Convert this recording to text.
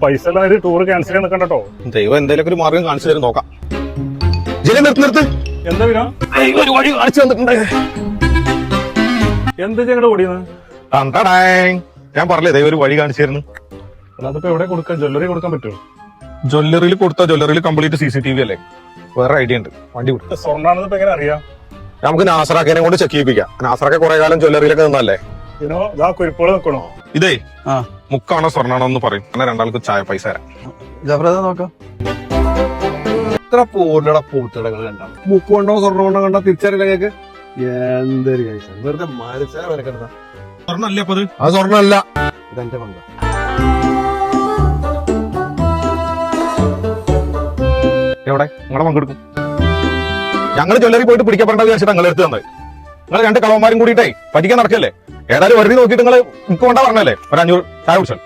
പൈസ എല്ലാം tour cancel ചെയ്യാൻ നിൽക്കണ്ടോ. ദൈവം എന്തെങ്കിലും ഒരു മാർഗം കാണിച്ചു തരും, നോക്കാം. നിർത്ത് എന്താ വിനോ ഒരു വഴി കാണിച്ചു തന്നിട്ടുണ്ട്. എന്താ ഞങ്ങളുടെ ഓടിയെന്ന് ഞാൻ പറഞ്ഞേ ദൈവം ഒരു വഴി കാണിച്ചു തരുന്നു. അതിപ്പോ എവിടെ കൊടുക്കാൻ? ജ്വല്ലറി കൊടുക്കാൻ പറ്റുമോ? ജ്വല്ലറിയിൽ കൊടുത്ത ജ്വല്ലറിയിൽ കംപ്ലീറ്റ് CCTV അല്ലേ? വേറെ ഐഡിയ ഉണ്ട്, വണ്ടി വിട്ടു. സ്വർണ്ണാണെന്ന് ഇപ്പൊ എങ്ങനെ അറിയാം? നമുക്ക് നാസറാക്കിനെ കൊണ്ട് ചെക്ക് ചെയ്യിപ്പിക്കാം. നാസറാക്കെ കുറെ കാലം ജ്വല്ലറിയിലൊക്കെ നിന്നല്ലേ. വിനോ ഇതാ കുരിപ്പോള് നിൽക്കണോ? ഇതേ മുക്കാണോ സ്വർണ്ണാണോ എന്ന് പറയും. അങ്ങനെ രണ്ടാൾക്ക് ചായ പൈസ തരാം. നോക്കാം. എത്ര പോലട പൂത്തടകൾ കണ്ടാ മുക്കുകൊണ്ടോ സ്വർണ്ണം കൊണ്ടോ കണ്ടാ തിരിച്ചറിയില്ല കേക്ക്. എന്തൊരു കഴിച്ച വെറുതെ മനസ്സിലാ വരക്കെടുത്ത സ്വർണ്ണല്ലേ അപ്പൊ അത് സ്വർണ്ണല്ല, ഇതെന്റെ പങ്ക. എവിടെ നിങ്ങളെ പങ്കെടുക്കും? ഞങ്ങൾ ജ്വല്ലറി പോയിട്ട് പിടിക്കപ്പെടേണ്ട വിചാരിച്ചിട്ട് നിങ്ങൾ എടുത്ത് തന്നത്. നിങ്ങൾ രണ്ട് കളവന്മാരും കൂടിയിട്ടേ പറ്റിക്കാൻ നടക്കല്ലേ. ഏതായാലും വെറുതെ നോക്കിയിട്ട് നിങ്ങൾ എനിക്ക് കൊണ്ടാ പറഞ്ഞല്ലേ ഒരു 500 ചായ കുടിച്ചാൽ.